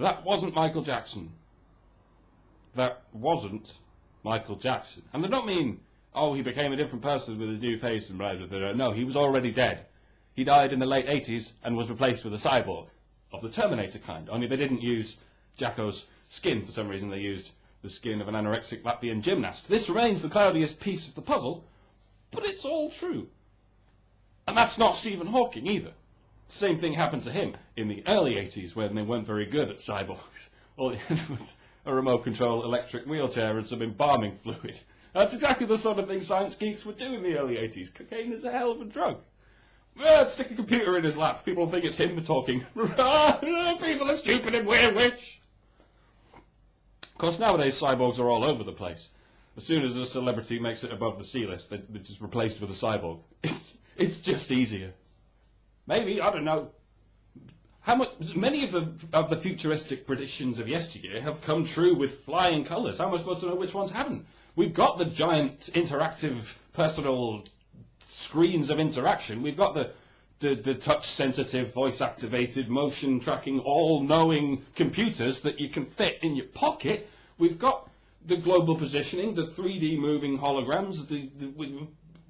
That wasn't Michael Jackson. That wasn't Michael Jackson. And I don't mean, oh, he became a different person with his new face and blah, blah, blah. No, he was already dead. He died in the late 80s and was replaced with a cyborg of the Terminator kind. Only they didn't use Jacko's skin for some reason. They used the skin of an anorexic Latvian gymnast. This remains the cloudiest piece of the puzzle, but it's all true. And that's not Stephen Hawking either. Same thing happened to him in the early 80s when they weren't very good at cyborgs. All he had was a remote control electric wheelchair and some embalming fluid. That's exactly the sort of thing science geeks would do in the early 80s. Cocaine is a hell of a drug. Stick a computer in his lap. People think it's him talking. People are stupid and we're rich. Of course, nowadays cyborgs are all over the place. As soon as a celebrity makes it above the C-list, they're just replaced with a cyborg. It's just easier. Maybe, I don't know. Many of the futuristic predictions of yesteryear have come true with flying colours. How am I supposed to know which ones haven't? We've got the giant interactive personal screens of interaction. We've got the touch-sensitive, voice-activated, motion-tracking, all-knowing computers that you can fit in your pocket. We've got the global positioning, the 3D moving holograms.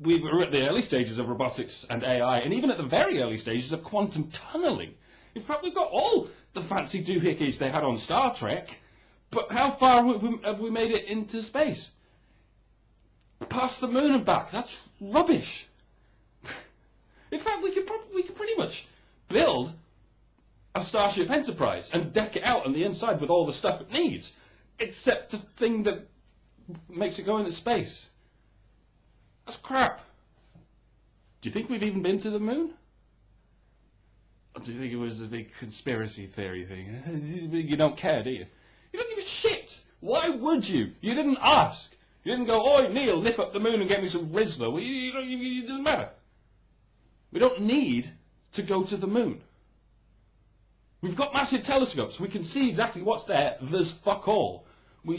We're at the early stages of robotics and AI, and even at the very early stages of quantum tunneling. In fact, we've got all the fancy doohickeys they had on Star Trek, but how far have we made it into space? Past the moon and back. That's rubbish. In fact, we could pretty much build a Starship Enterprise and deck it out on the inside with all the stuff it needs, except the thing that makes it go into space. That's crap. Do you think we've even been to the moon? Or do you think it was a big conspiracy theory thing? You don't care, do you? You don't give a shit. Why would you? You didn't ask. You didn't go, oi, Neil, nip up the moon and get me some Rizzler. Well, it doesn't matter. We don't need to go to the moon. We've got massive telescopes. We can see exactly what's there. There's fuck all. I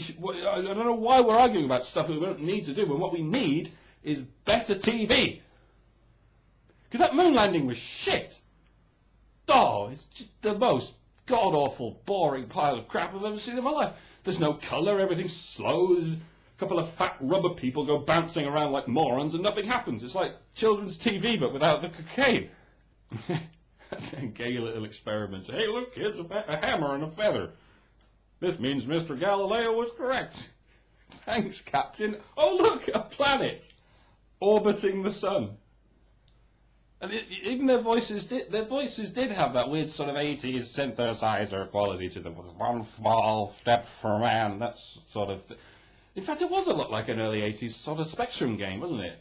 don't know why we're arguing about stuff that we don't need to do, when what we need is better TV. Because that moon landing was shit. Oh, it's just the most god-awful, boring pile of crap I've ever seen in my life. There's no colour, everything's slow, there's a couple of fat rubber people go bouncing around like morons and nothing happens. It's like children's TV but without the cocaine. Gay little experiments. Hey, look, kids, a hammer and a feather. This means Mr. Galileo was correct. Thanks, Captain. Oh, look, a planet orbiting the sun. And even their voices did have that weird sort of 80s synthesizer quality to them. One small step for man. That's sort of. In fact, it was a lot like an early 80s sort of Spectrum game, wasn't it?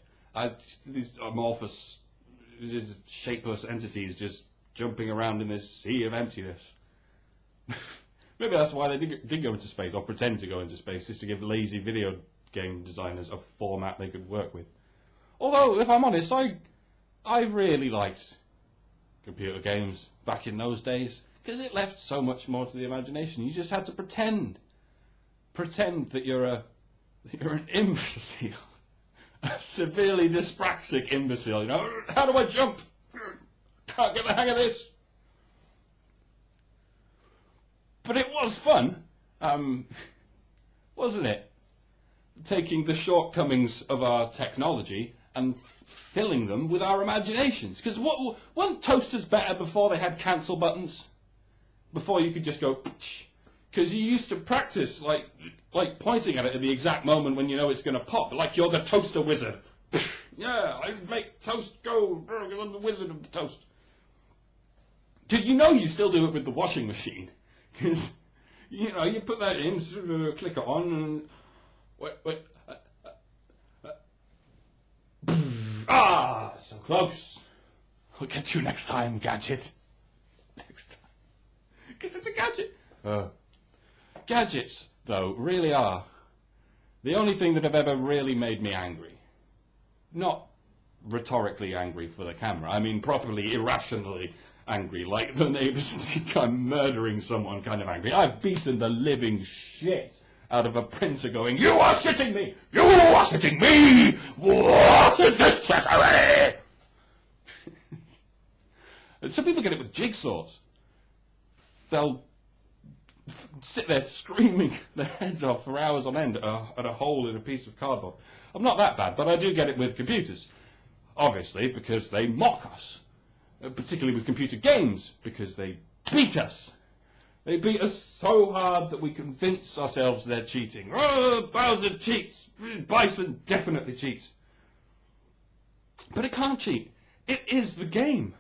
These amorphous, shapeless entities just jumping around in this sea of emptiness. Maybe that's why they did go into space, or pretend to go into space, just to give lazy video game designers a format they could work with. Although, if I'm honest, I really liked computer games back in those days, because it left so much more to the imagination. You just had to pretend that you're an imbecile, a severely dyspraxic imbecile. You know, how do I jump? Can't get the hang of this. But it was fun, wasn't it? Taking the shortcomings of our technology and filling them with our imaginations. Because weren't toasters better before they had cancel buttons? Before you could just go, because you used to practice like pointing at it at the exact moment when you know it's going to pop, like you're the toaster wizard. Yeah, I make toast go, I'm the wizard of the toast. Did you know you still do it with the washing machine? Because, you know, you put that in, click it on, and wait. So close. I'll get you next time, Gadget. Next time. Because it's a gadget. Gadgets, though, really are the only thing that have ever really made me angry. Not rhetorically angry for the camera. I mean properly, irrationally angry, like the neighbours think I'm murdering someone kind of angry. I've beaten the living shit out of a printer going, you are shitting me! You are shitting me! What is this treachery? Some people get it with jigsaws. They'll sit there screaming their heads off for hours on end at a hole in a piece of cardboard. I'm not that bad, but I do get it with computers. Obviously, because they mock us. Particularly with computer games, because they beat us. They beat us so hard that we convince ourselves they're cheating. Oh, Bowser cheats. Bison definitely cheats. But it can't cheat. It is the game.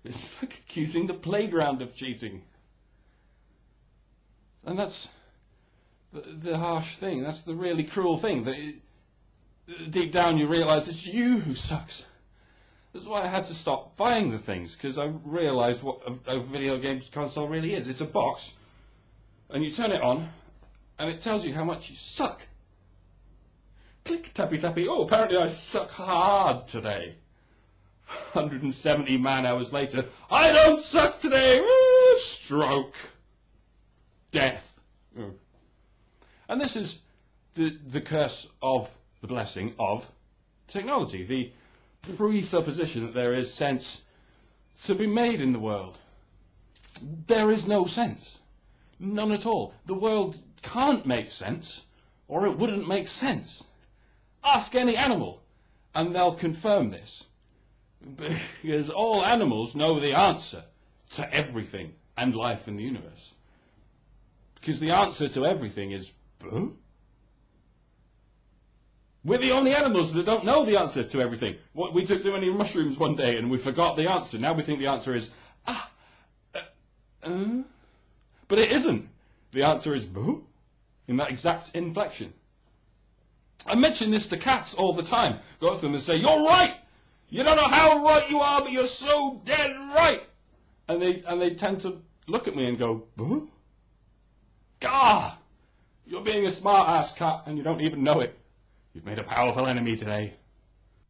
It's like accusing the playground of cheating. And that's the harsh thing. That's the really cruel thing. That deep down you realise it's you who sucks. That's why I had to stop buying the things, because I realised what a video game console really is. It's a box, and you turn it on, and it tells you how much you suck. Click, tappy, tappy. Oh, apparently I suck hard today. 170 man-hours later, I don't suck today! Woo! Stroke. Death. Oh. And this is the curse of the blessing of technology, the presupposition that there is sense to be made in the world. There is no sense. None at all. The world can't make sense, or it wouldn't make sense. Ask any animal, and they'll confirm this. Because all animals know the answer to everything and life in the universe. Because the answer to everything is, huh? We're the only animals that don't know the answer to everything. We took too many mushrooms one day and we forgot the answer. Now we think the answer is, but it isn't. The answer is, boo, in that exact inflection. I mention this to cats all the time. Go up to them and say, you're right! You don't know how right you are, but you're so dead right! And they tend to look at me and go, boo? Gah! You're being a smart-ass cat and you don't even know it. You've made a powerful enemy today.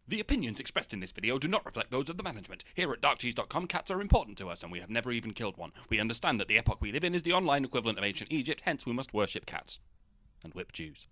The opinions expressed in this video do not reflect those of the management. Here at darkcheese.com, cats are important to us, and we have never even killed one. We understand that the epoch we live in is the online equivalent of ancient Egypt, hence we must worship cats. And whip Jews.